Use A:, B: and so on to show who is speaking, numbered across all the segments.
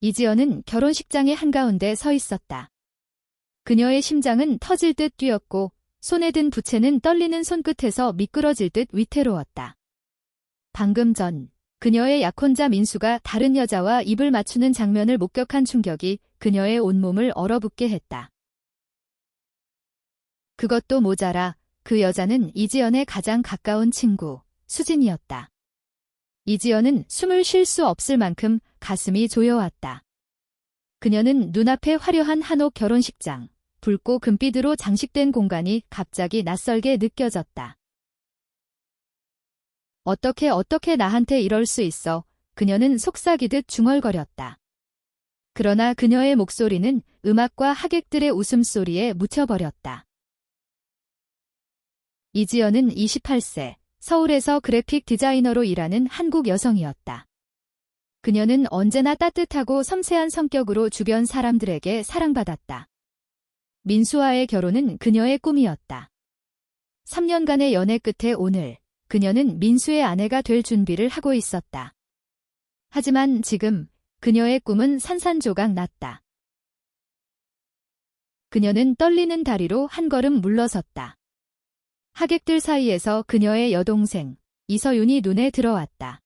A: 이지연은 결혼식장의 한가운데 서 있었다. 그녀의 심장은 터질 듯 뛰었고 손에 든 부채는 떨리는 손끝에서 미끄러질 듯 위태로웠다. 방금 전 그녀의 약혼자 민수가 다른 여자와 입을 맞추는 장면을 목격한 충격이 그녀의 온몸을 얼어붙게 했다. 그것도 모자라 그 여자는 이지연의 가장 가까운 친구, 수진이었다. 이지연은 숨을 쉴 수 없을 만큼 가슴이 조여왔다. 그녀는 눈앞에 화려한 한옥 결혼식장, 붉고 금빛으로 장식된 공간이 갑자기 낯설게 느껴졌다. 어떻게 나한테 이럴 수 있어? 그녀는 속삭이듯 중얼거렸다. 그러나 그녀의 목소리는 음악과 하객들의 웃음소리에 묻혀버렸다. 이지연은 28세, 서울에서 그래픽 디자이너로 일하는 한국 여성이었다. 그녀는 언제나 따뜻하고 섬세한 성격으로 주변 사람들에게 사랑받았다. 민수와의 결혼은 그녀의 꿈이었다. 3년간의 연애 끝에 오늘 그녀는 민수의 아내가 될 준비를 하고 있었다. 하지만 지금 그녀의 꿈은 산산조각 났다. 그녀는 떨리는 다리로 한 걸음 물러섰다. 하객들 사이에서 그녀의 여동생 이서윤이 눈에 들어왔다.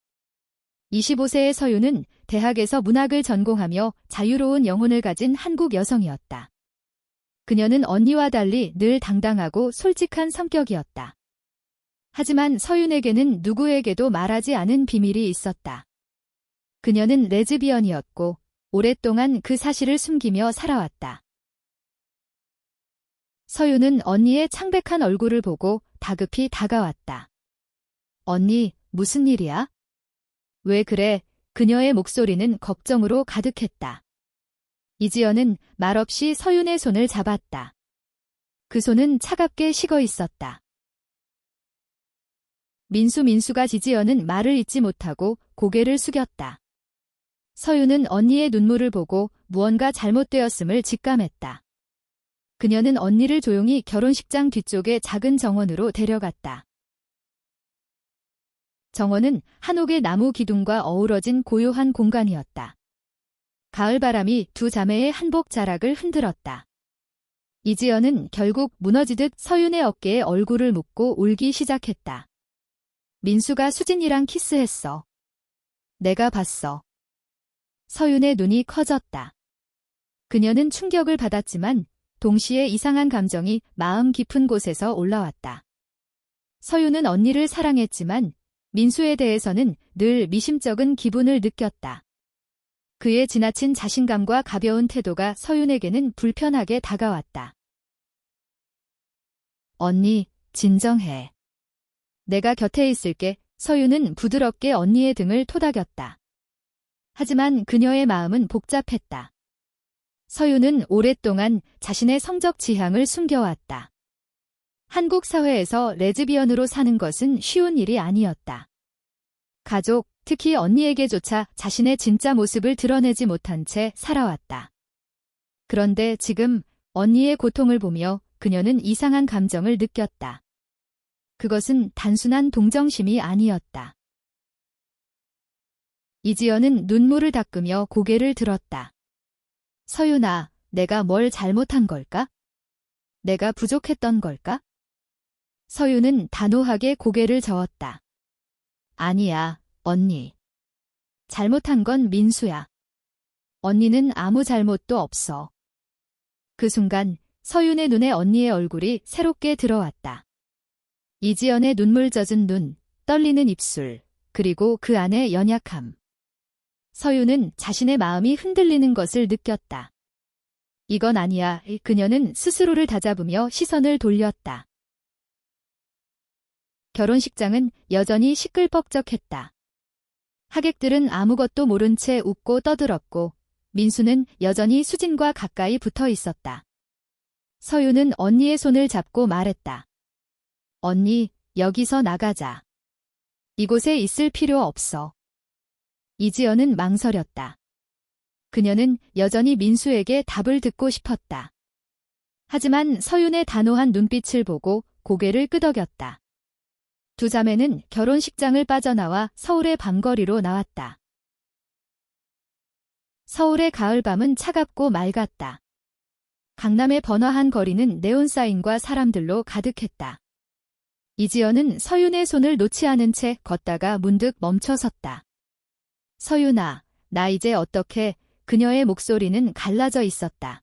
A: 25세의 서윤은 대학에서 문학을 전공하며 자유로운 영혼을 가진 한국 여성이었다. 그녀는 언니와 달리 늘 당당하고 솔직한 성격이었다. 하지만 서윤에게는 누구에게도 말하지 않은 비밀이 있었다. 그녀는 레즈비언이었고 오랫동안 그 사실을 숨기며 살아왔다. 서윤은 언니의 창백한 얼굴을 보고 다급히 다가왔다. 언니, 무슨 일이야? 왜 그래? 그녀의 목소리는 걱정으로 가득했다. 이지연은 말없이 서윤의 손을 잡았다. 그 손은 차갑게 식어 있었다. 민수가 지지연은 말을 잇지 못하고 고개를 숙였다. 서윤은 언니의 눈물을 보고 무언가 잘못되었음을 직감했다. 그녀는 언니를 조용히 결혼식장 뒤쪽의 작은 정원으로 데려갔다. 정원은 한옥의 나무 기둥과 어우러진 고요한 공간이었다. 가을바람이 두 자매의 한복 자락을 흔들었다. 이지연은 결국 무너지듯 서윤의 어깨에 얼굴을 묻고 울기 시작했다. 민수가 수진이랑 키스했어. 내가 봤어. 서윤의 눈이 커졌다. 그녀는 충격을 받았지만 동시에 이상한 감정이 마음 깊은 곳에서 올라왔다. 서윤은 언니를 사랑했지만 민수에 대해서는 늘 미심쩍은 기분을 느꼈다. 그의 지나친 자신감과 가벼운 태도가 서윤에게는 불편하게 다가왔다. 언니, 진정해. 내가 곁에 있을게. 서윤은 부드럽게 언니의 등을 토닥였다. 하지만 그녀의 마음은 복잡했다. 서윤은 오랫동안 자신의 성적 지향을 숨겨왔다. 한국 사회에서 레즈비언으로 사는 것은 쉬운 일이 아니었다. 가족, 특히 언니에게조차 자신의 진짜 모습을 드러내지 못한 채 살아왔다. 그런데 지금 언니의 고통을 보며 그녀는 이상한 감정을 느꼈다. 그것은 단순한 동정심이 아니었다. 이지연은 눈물을 닦으며 고개를 들었다. 서윤아, 내가 뭘 잘못한 걸까? 내가 부족했던 걸까? 서윤은 단호하게 고개를 저었다. 아니야, 언니. 잘못한 건 민수야. 언니는 아무 잘못도 없어. 그 순간 서윤의 눈에 언니의 얼굴이 새롭게 들어왔다. 이지연의 눈물 젖은 눈, 떨리는 입술, 그리고 그 안의 연약함. 서윤은 자신의 마음이 흔들리는 것을 느꼈다. 이건 아니야. 그녀는 스스로를 다잡으며 시선을 돌렸다. 결혼식장은 여전히 시끌벅적했다. 하객들은 아무것도 모른 채 웃고 떠들었고 민수는 여전히 수진과 가까이 붙어 있었다. 서윤은 언니의 손을 잡고 말했다. 언니, 여기서 나가자. 이곳에 있을 필요 없어. 이지연은 망설였다. 그녀는 여전히 민수에게 답을 듣고 싶었다. 하지만 서윤의 단호한 눈빛을 보고 고개를 끄덕였다. 두 자매는 결혼식장을 빠져나와 서울의 밤거리로 나왔다. 서울의 가을밤은 차갑고 맑았다. 강남의 번화한 거리는 네온사인과 사람들로 가득했다. 이지연은 서윤의 손을 놓지 않은 채 걷다가 문득 멈춰섰다. 서윤아, 나 이제 어떡해? 그녀의 목소리는 갈라져 있었다.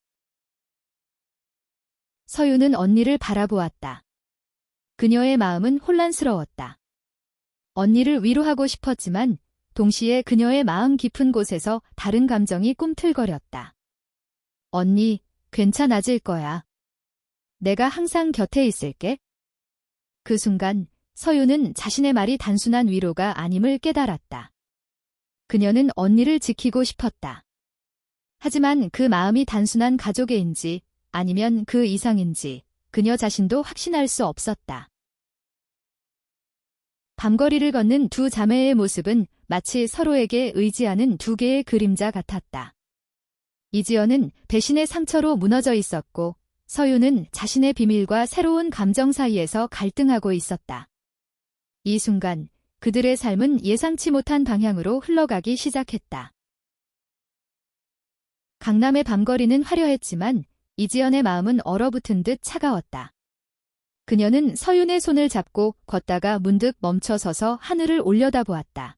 A: 서윤은 언니를 바라보았다. 그녀의 마음은 혼란스러웠다. 언니를 위로하고 싶었지만 동시에 그녀의 마음 깊은 곳에서 다른 감정이 꿈틀거렸다. 언니, 괜찮아질 거야. 내가 항상 곁에 있을게. 그 순간 서윤은 자신의 말이 단순한 위로가 아님을 깨달았다. 그녀는 언니를 지키고 싶었다. 하지만 그 마음이 단순한 가족애인지 아니면 그 이상인지 그녀 자신도 확신할 수 없었다. 밤거리를 걷는 두 자매의 모습은 마치 서로에게 의지하는 두 개의 그림자 같았다. 이지연은 배신의 상처로 무너져 있었고 서윤은 자신의 비밀과 새로운 감정 사이에서 갈등하고 있었다. 이 순간 그들의 삶은 예상치 못한 방향으로 흘러가기 시작했다. 강남의 밤거리는 화려했지만 이지연의 마음은 얼어붙은 듯 차가웠다. 그녀는 서윤의 손을 잡고 걷다가 문득 멈춰서서 하늘을 올려다보았다.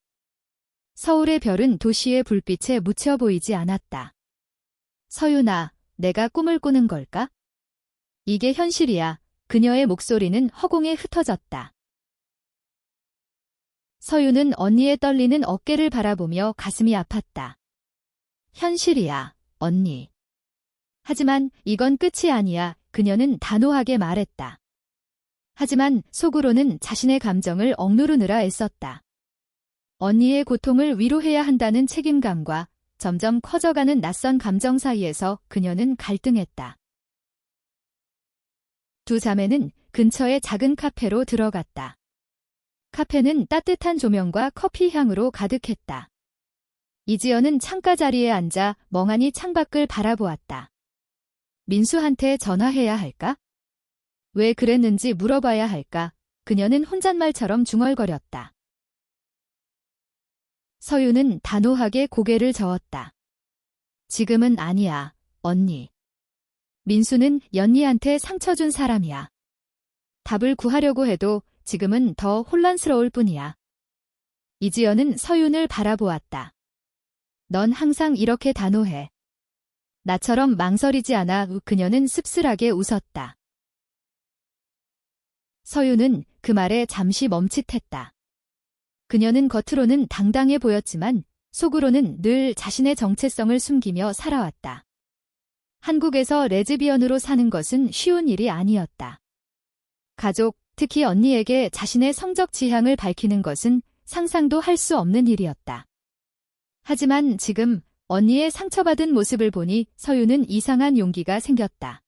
A: 서울의 별은 도시의 불빛에 묻혀 보이지 않았다. 서윤아, 내가 꿈을 꾸는 걸까? 이게 현실이야. 그녀의 목소리는 허공에 흩어졌다. 서윤은 언니의 떨리는 어깨를 바라보며 가슴이 아팠다. 현실이야, 언니. 하지만 이건 끝이 아니야. 그녀는 단호하게 말했다. 하지만 속으로는 자신의 감정을 억누르느라 애썼다. 언니의 고통을 위로해야 한다는 책임감과 점점 커져가는 낯선 감정 사이에서 그녀는 갈등했다. 두 자매는 근처의 작은 카페로 들어갔다. 카페는 따뜻한 조명과 커피 향으로 가득했다. 이지연은 창가 자리에 앉아 멍하니 창밖을 바라보았다. 민수한테 전화해야 할까? 왜 그랬는지 물어봐야 할까? 그녀는 혼잣말처럼 중얼거렸다. 서윤은 단호하게 고개를 저었다. 지금은 아니야, 언니. 민수는 연희한테 상처 준 사람이야. 답을 구하려고 해도 지금은 더 혼란스러울 뿐이야. 이지연은 서윤을 바라보았다. 넌 항상 이렇게 단호해. 나처럼 망설이지 않아. 그녀는 씁쓸하게 웃었다. 서윤은 그 말에 잠시 멈칫했다. 그녀는 겉으로는 당당해 보였지만 속으로는 늘 자신의 정체성을 숨기며 살아왔다. 한국에서 레즈비언으로 사는 것은 쉬운 일이 아니었다. 가족, 특히 언니에게 자신의 성적 지향을 밝히는 것은 상상도 할 수 없는 일이었다. 하지만 지금 언니의 상처받은 모습을 보니 서윤은 이상한 용기가 생겼다.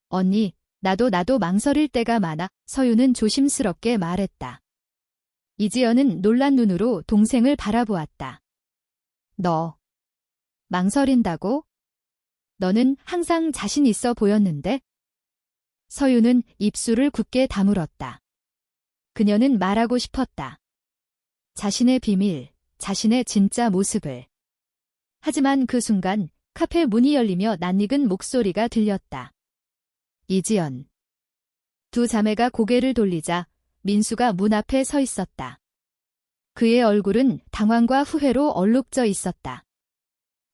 A: 언니, 나도 망설일 때가 많아. 서윤은 조심스럽게 말했다. 이지연은 놀란 눈으로 동생을 바라보았다. 너 망설인다고? 너는 항상 자신 있어 보였는데? 서윤은 입술을 굳게 다물었다. 그녀는 말하고 싶었다. 자신의 비밀, 자신의 진짜 모습을. 하지만 그 순간 카페 문이 열리며 낯익은 목소리가 들렸다. 이지연. 두 자매가 고개를 돌리자 민수가 문 앞에 서 있었다. 그의 얼굴은 당황과 후회로 얼룩져 있었다.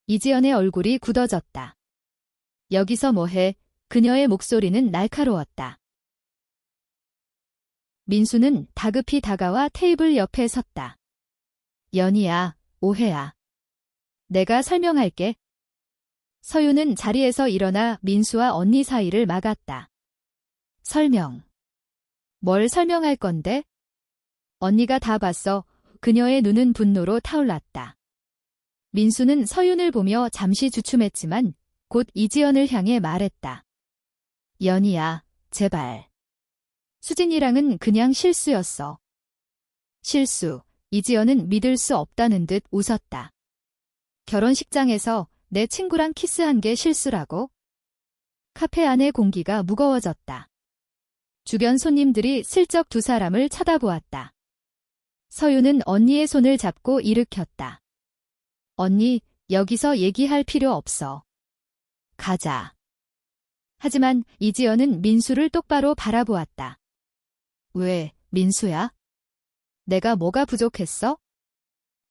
A: 이지연의 얼굴이 굳어졌다. 여기서 뭐해? 그녀의 목소리는 날카로웠다. 민수는 다급히 다가와 테이블 옆에 섰다. 연희야, 오해야. 내가 설명할게. 서윤은 자리에서 일어나 민수와 언니 사이를 막았다. 설명. 뭘 설명할 건데? 언니가 다 봤어. 그녀의 눈은 분노로 타올랐다. 민수는 서윤을 보며 잠시 주춤했지만 곧 이지연을 향해 말했다. 연희야, 제발. 수진이랑은 그냥 실수였어. 실수. 이지연은 믿을 수 없다는 듯 웃었다. 결혼식장에서 내 친구랑 키스한 게 실수라고? 카페 안의 공기가 무거워졌다. 주변 손님들이 슬쩍 두 사람을 쳐다보았다. 서윤은 언니의 손을 잡고 일으켰다. 언니, 여기서 얘기할 필요 없어. 가자. 하지만 이지연은 민수를 똑바로 바라보았다. 왜, 민수야? 내가 뭐가 부족했어?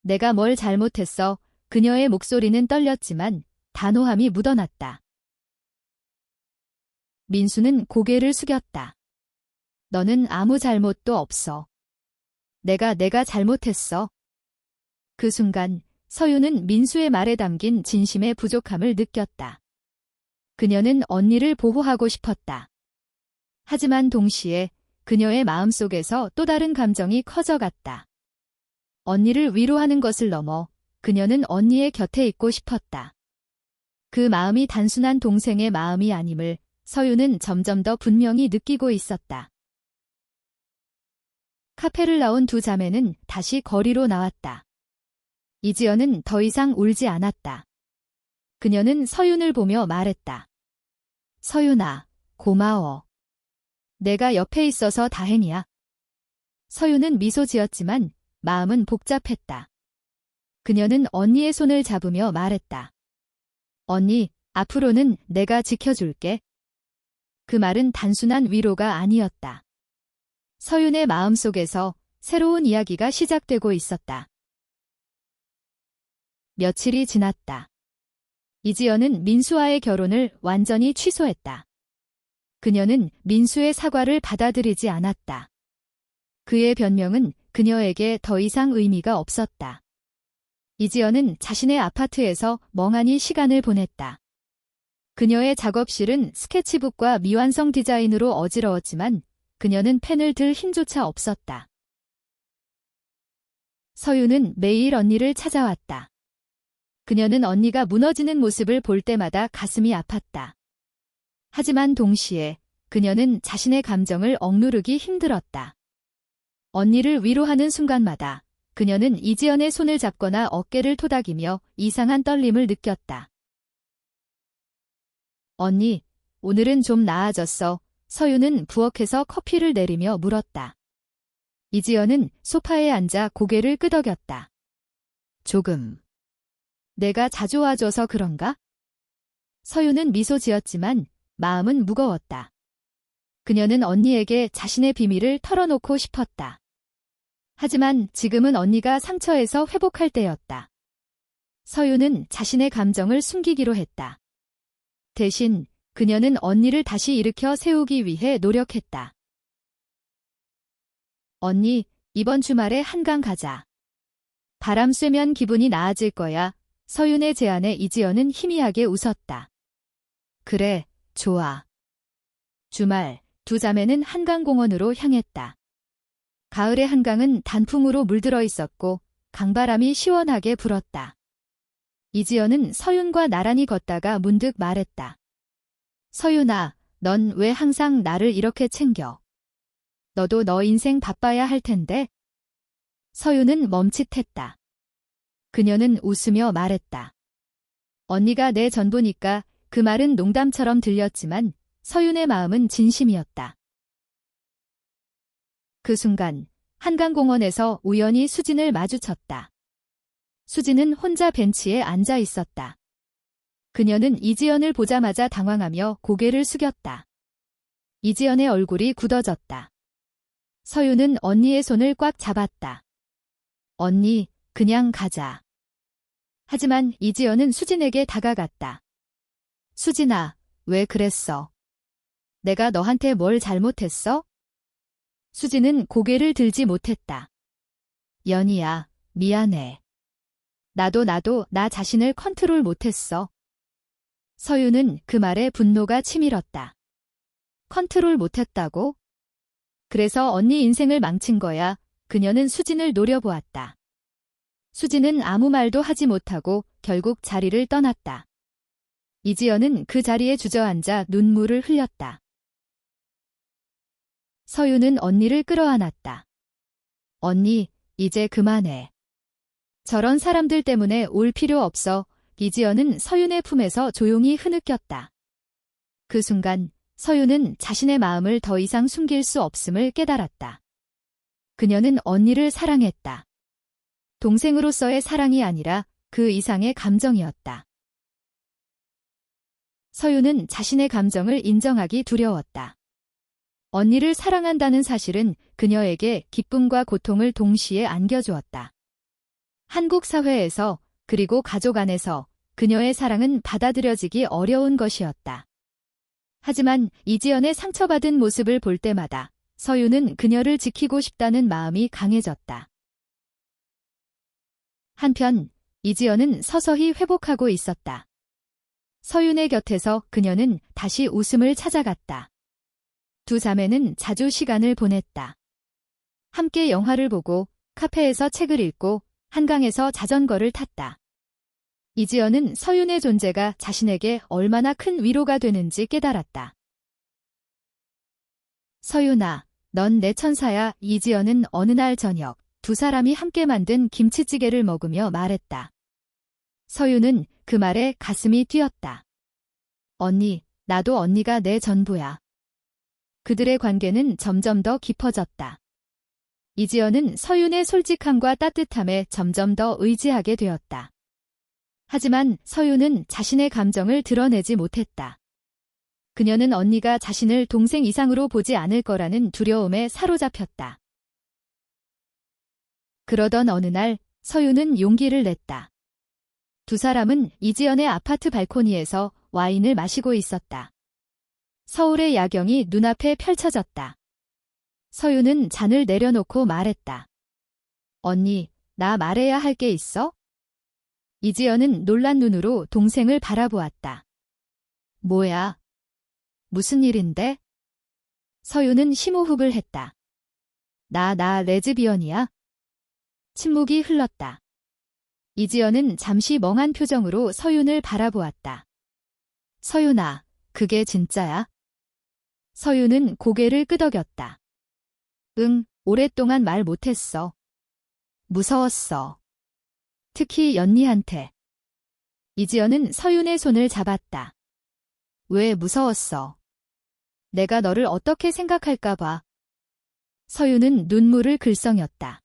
A: 내가 뭘 잘못했어? 그녀의 목소리는 떨렸지만 단호함이 묻어났다. 민수는 고개를 숙였다. 너는 아무 잘못도 없어. 내가 잘못했어. 그 순간 서유는 민수의 말에 담긴 진심의 부족함을 느꼈다. 그녀는 언니를 보호하고 싶었다. 하지만 동시에 그녀의 마음속에서 또 다른 감정이 커져갔다. 언니를 위로하는 것을 넘어 그녀는 언니의 곁에 있고 싶었다. 그 마음이 단순한 동생의 마음이 아님을 서유는 점점 더 분명히 느끼고 있었다. 카페를 나온 두 자매는 다시 거리로 나왔다. 이지연은 더 이상 울지 않았다. 그녀는 서윤을 보며 말했다. 서윤아, 고마워. 내가 옆에 있어서 다행이야. 서윤은 미소 지었지만 마음은 복잡했다. 그녀는 언니의 손을 잡으며 말했다. 언니, 앞으로는 내가 지켜줄게. 그 말은 단순한 위로가 아니었다. 서윤의 마음속에서 새로운 이야기가 시작되고 있었다. 며칠이 지났다. 이지연은 민수와의 결혼을 완전히 취소했다. 그녀는 민수의 사과를 받아들이지 않았다. 그의 변명은 그녀에게 더 이상 의미가 없었다. 이지연은 자신의 아파트에서 멍하니 시간을 보냈다. 그녀의 작업실은 스케치북과 미완성 디자인으로 어지러웠지만 그녀는 펜을 들 힘조차 없었다. 서유는 매일 언니를 찾아왔다. 그녀는 언니가 무너지는 모습을 볼 때마다 가슴이 아팠다. 하지만 동시에 그녀는 자신의 감정을 억누르기 힘들었다. 언니를 위로하는 순간마다 그녀는 이지연의 손을 잡거나 어깨를 토닥이며 이상한 떨림을 느꼈다. 언니, 오늘은 좀 나아졌어. 서유는 부엌에서 커피를 내리며 물었다. 이지연은 소파에 앉아 고개를 끄덕였다. 조금. 내가 자주 와줘서 그런가? 서유는 미소 지었지만 마음은 무거웠다. 그녀는 언니에게 자신의 비밀을 털어놓고 싶었다. 하지만 지금은 언니가 상처에서 회복할 때였다. 서유는 자신의 감정을 숨기기로 했다. 대신 그녀는 언니를 다시 일으켜 세우기 위해 노력했다. 언니, 이번 주말에 한강 가자. 바람 쐬면 기분이 나아질 거야. 서윤의 제안에 이지연은 희미하게 웃었다. 그래, 좋아. 주말, 두 자매는 한강공원으로 향했다. 가을의 한강은 단풍으로 물들어 있었고 강바람이 시원하게 불었다. 이지연은 서윤과 나란히 걷다가 문득 말했다. 서윤아, 넌 왜 항상 나를 이렇게 챙겨? 너도 너 인생 바빠야 할 텐데. 서윤은 멈칫했다. 그녀는 웃으며 말했다. 언니가 내 전부니까. 그 말은 농담처럼 들렸지만 서윤의 마음은 진심이었다. 그 순간 한강공원에서 우연히 수진을 마주쳤다. 수진은 혼자 벤치에 앉아 있었다. 그녀는 이지연을 보자마자 당황하며 고개를 숙였다. 이지연의 얼굴이 굳어졌다. 서윤은 언니의 손을 꽉 잡았다. 언니, 그냥 가자. 하지만 이지연은 수진에게 다가갔다. 수진아, 왜 그랬어? 내가 너한테 뭘 잘못했어? 수진은 고개를 들지 못했다. 연희야, 미안해. 나도 나 자신을 컨트롤 못했어. 서유는 그 말에 분노가 치밀었다. 컨트롤 못했다고? 그래서 언니 인생을 망친 거야. 그녀는 수진을 노려보았다. 수진은 아무 말도 하지 못하고 결국 자리를 떠났다. 이지연은 그 자리에 주저앉아 눈물을 흘렸다. 서유는 언니를 끌어안았다. 언니, 이제 그만해. 저런 사람들 때문에 올 필요 없어. 이지연은 서윤의 품에서 조용히 흐느꼈다. 그 순간 서윤은 자신의 마음을 더 이상 숨길 수 없음을 깨달았다. 그녀는 언니를 사랑했다. 동생으로서의 사랑이 아니라 그 이상의 감정이었다. 서유는 자신의 감정을 인정하기 두려웠다. 언니를 사랑한다는 사실은 그녀에게 기쁨과 고통을 동시에 안겨주었다. 한국 사회에서 그리고 가족 안에서 그녀의 사랑은 받아들여지기 어려운 것이었다. 하지만 이지연의 상처받은 모습을 볼 때마다 서유는 그녀를 지키고 싶다는 마음이 강해졌다. 한편 이지연은 서서히 회복하고 있었다. 서윤의 곁에서 그녀는 다시 웃음을 찾아갔다. 두 자매는 자주 시간을 보냈다. 함께 영화를 보고 카페에서 책을 읽고 한강에서 자전거를 탔다. 이지연은 서윤의 존재가 자신에게 얼마나 큰 위로가 되는지 깨달았다. 서윤아, 넌 내 천사야. 이지연은 어느 날 저녁 두 사람이 함께 만든 김치찌개를 먹으며 말했다. 서윤은 그 말에 가슴이 뛰었다. 언니, 나도 언니가 내 전부야. 그들의 관계는 점점 더 깊어졌다. 이지연은 서윤의 솔직함과 따뜻함에 점점 더 의지하게 되었다. 하지만 서윤은 자신의 감정을 드러내지 못했다. 그녀는 언니가 자신을 동생 이상으로 보지 않을 거라는 두려움에 사로잡혔다. 그러던 어느 날 서윤은 용기를 냈다. 두 사람은 이지연의 아파트 발코니에서 와인을 마시고 있었다. 서울의 야경이 눈앞에 펼쳐졌다. 서윤은 잔을 내려놓고 말했다. 언니, 나 말해야 할 게 있어? 이지연은 놀란 눈으로 동생을 바라보았다. 뭐야? 무슨 일인데? 서윤은 심호흡을 했다. 나 레즈비언이야. 침묵이 흘렀다. 이지연은 잠시 멍한 표정으로 서윤을 바라보았다. 서윤아, 그게 진짜야? 서윤은 고개를 끄덕였다. 응, 오랫동안 말 못했어. 무서웠어. 특히 연니한테. 이지연은 서윤의 손을 잡았다. 왜 무서웠어? 내가 너를 어떻게 생각할까봐. 서윤은 눈물을 글썽였다.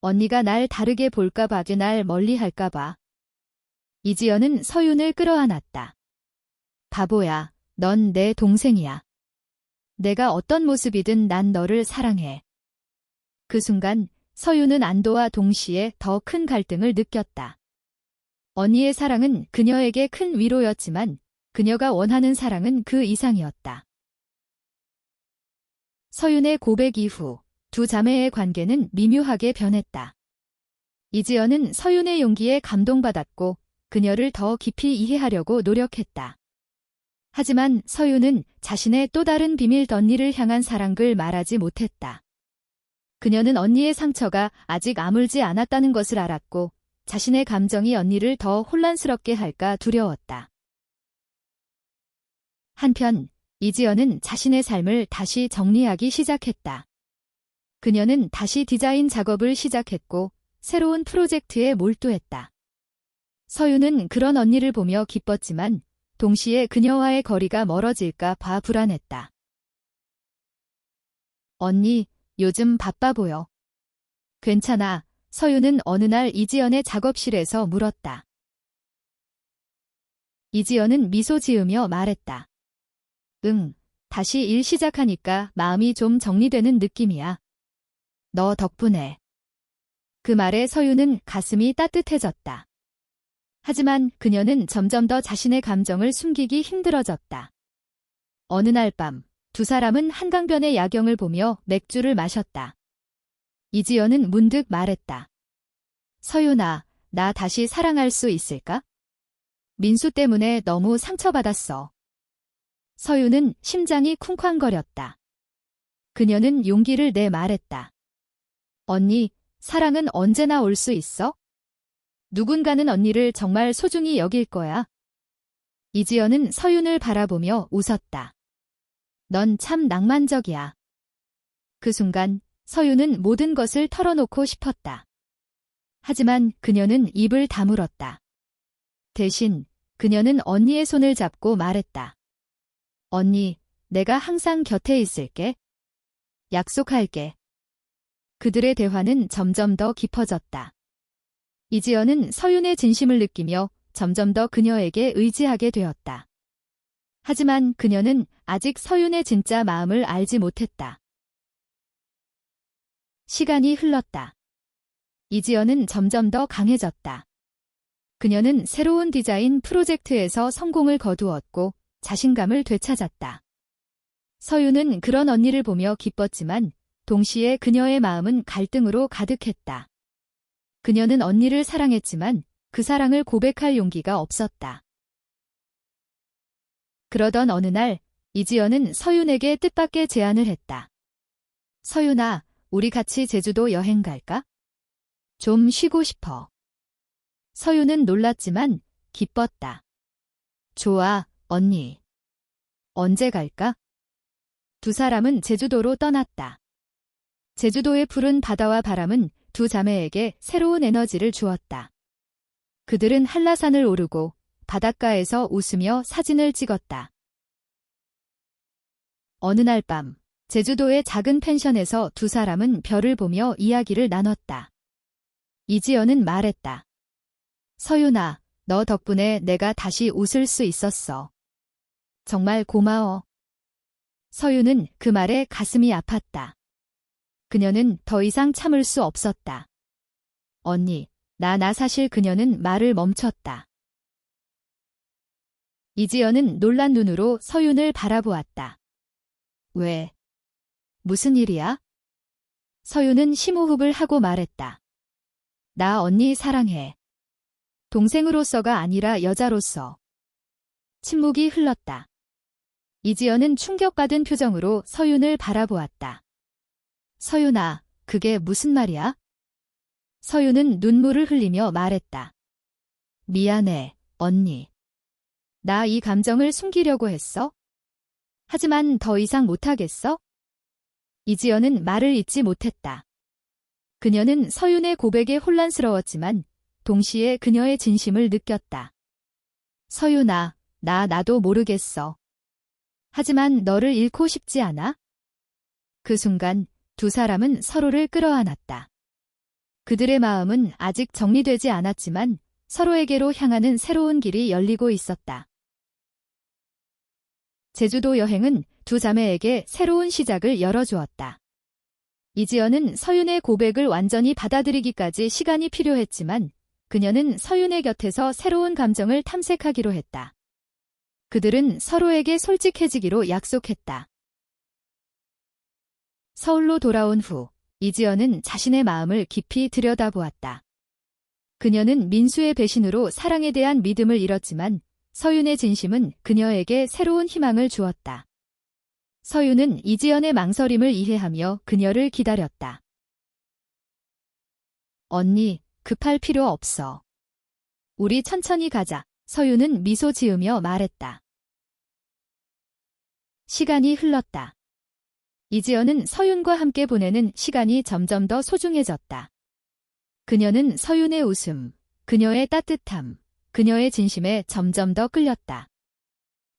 A: 언니가 날 다르게 볼까봐, 날 멀리할까봐. 이지연은 서윤을 끌어안았다. 바보야, 넌 내 동생이야. 내가 어떤 모습이든 난 너를 사랑해. 그 순간 서윤은 안도와 동시에 더 큰 갈등을 느꼈다. 언니의 사랑은 그녀에게 큰 위로였지만 그녀가 원하는 사랑은 그 이상이었다. 서윤의 고백 이후 두 자매의 관계는 미묘하게 변했다. 이지연은 서윤의 용기에 감동받았고 그녀를 더 깊이 이해하려고 노력했다. 하지만 서윤은 자신의 또 다른 비밀 언니를 향한 사랑을 말하지 못했다. 그녀는 언니의 상처가 아직 아물지 않았다는 것을 알았고 자신의 감정이 언니를 더 혼란스럽게 할까 두려웠다. 한편 이지연은 자신의 삶을 다시 정리하기 시작했다. 그녀는 다시 디자인 작업을 시작했고 새로운 프로젝트에 몰두했다. 서윤은 그런 언니를 보며 기뻤지만 동시에 그녀와의 거리가 멀어질까 봐 불안했다. 언니, 요즘 바빠 보여. 괜찮아. 서윤은 어느 날 이지연의 작업실에서 물었다. 이지연은 미소 지으며 말했다. 응, 다시 일 시작하니까 마음이 좀 정리되는 느낌이야. 너 덕분에. 그 말에 서윤은 가슴이 따뜻해졌다. 하지만 그녀는 점점 더 자신의 감정을 숨기기 힘들어졌다. 어느 날 밤, 두 사람은 한강변의 야경을 보며 맥주를 마셨다. 이지연은 문득 말했다. 서윤아, 나 다시 사랑할 수 있을까? 민수 때문에 너무 상처받았어. 서윤은 심장이 쿵쾅거렸다. 그녀는 용기를 내 말했다. 언니, 사랑은 언제나 올 수 있어? 누군가는 언니를 정말 소중히 여길 거야. 이지연은 서윤을 바라보며 웃었다. 넌 참 낭만적이야. 그 순간 서윤은 모든 것을 털어놓고 싶었다. 하지만 그녀는 입을 다물었다. 대신 그녀는 언니의 손을 잡고 말했다. 언니, 내가 항상 곁에 있을게. 약속할게. 그들의 대화는 점점 더 깊어졌다. 이지연은 서윤의 진심을 느끼며 점점 더 그녀에게 의지하게 되었다. 하지만 그녀는 아직 서윤의 진짜 마음을 알지 못했다. 시간이 흘렀다. 이지연은 점점 더 강해졌다. 그녀는 새로운 디자인 프로젝트에서 성공을 거두었고 자신감을 되찾았다. 서윤은 그런 언니를 보며 기뻤지만 동시에 그녀의 마음은 갈등으로 가득했다. 그녀는 언니를 사랑했지만 그 사랑을 고백할 용기가 없었다. 그러던 어느 날 이지연은 서윤에게 뜻밖의 제안을 했다. 서윤아, 우리 같이 제주도 여행 갈까? 좀 쉬고 싶어. 서윤은 놀랐지만 기뻤다. 좋아, 언니. 언제 갈까? 두 사람은 제주도로 떠났다. 제주도의 푸른 바다와 바람은 두 자매에게 새로운 에너지를 주었다. 그들은 한라산을 오르고 바닷가에서 웃으며 사진을 찍었다. 어느 날 밤, 제주도의 작은 펜션에서 두 사람은 별을 보며 이야기를 나눴다. 이지연은 말했다. 서윤아, 너 덕분에 내가 다시 웃을 수 있었어. 정말 고마워. 서윤은 그 말에 가슴이 아팠다. 그녀는 더 이상 참을 수 없었다. 언니, 나 사실 그녀는 말을 멈췄다. 이지연은 놀란 눈으로 서윤을 바라보았다. 왜? 무슨 일이야? 서윤은 심호흡을 하고 말했다. 나 언니 사랑해. 동생으로서가 아니라 여자로서. 침묵이 흘렀다. 이지연은 충격받은 표정으로 서윤을 바라보았다. 서윤아, 그게 무슨 말이야? 서윤은 눈물을 흘리며 말했다. 미안해, 언니. 나 이 감정을 숨기려고 했어? 하지만 더 이상 못하겠어? 이지연은 말을 잇지 못했다. 그녀는 서윤의 고백에 혼란스러웠지만 동시에 그녀의 진심을 느꼈다. 서윤아, 나도 모르겠어. 하지만 너를 잃고 싶지 않아? 그 순간 두 사람은 서로를 끌어안았다. 그들의 마음은 아직 정리되지 않았지만 서로에게로 향하는 새로운 길이 열리고 있었다. 제주도 여행은 두 자매에게 새로운 시작을 열어주었다. 이지연은 서윤의 고백을 완전히 받아들이기까지 시간이 필요했지만 그녀는 서윤의 곁에서 새로운 감정을 탐색하기로 했다. 그들은 서로에게 솔직해지기로 약속했다. 서울로 돌아온 후 이지연은 자신의 마음을 깊이 들여다보았다. 그녀는 민수의 배신으로 사랑에 대한 믿음을 잃었지만 서윤의 진심은 그녀에게 새로운 희망을 주었다. 서윤은 이지연의 망설임을 이해하며 그녀를 기다렸다. 언니, 급할 필요 없어. 우리 천천히 가자. 서윤은 미소 지으며 말했다. 시간이 흘렀다. 이지연은 서윤과 함께 보내는 시간이 점점 더 소중해졌다. 그녀는 서윤의 웃음, 그녀의 따뜻함, 그녀의 진심에 점점 더 끌렸다.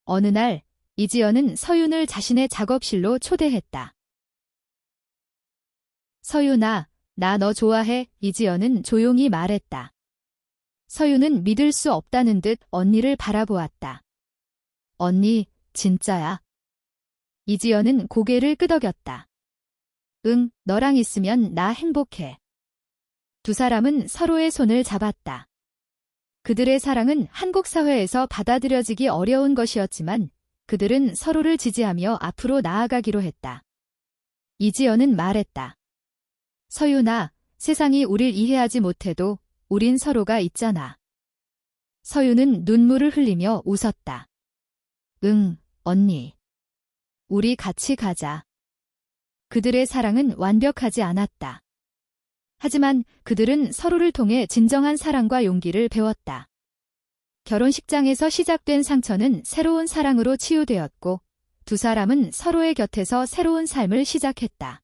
A: 어느 날 이지연은 서윤을 자신의 작업실로 초대했다. 서윤아, 나 너 좋아해. 이지연은 조용히 말했다. 서윤은 믿을 수 없다는 듯 언니를 바라보았다. 언니, 진짜야? 이지연은 고개를 끄덕였다. 응, 너랑 있으면 나 행복해. 두 사람은 서로의 손을 잡았다. 그들의 사랑은 한국 사회에서 받아들여지기 어려운 것이었지만 그들은 서로를 지지하며 앞으로 나아가기로 했다. 이지연은 말했다. 서윤아, 세상이 우릴 이해하지 못해도 우린 서로가 있잖아. 서윤은 눈물을 흘리며 웃었다. 응, 언니. 우리 같이 가자. 그들의 사랑은 완벽하지 않았다. 하지만 그들은 서로를 통해 진정한 사랑과 용기를 배웠다. 결혼식장에서 시작된 상처는 새로운 사랑으로 치유되었고 두 사람은 서로의 곁에서 새로운 삶을 시작했다.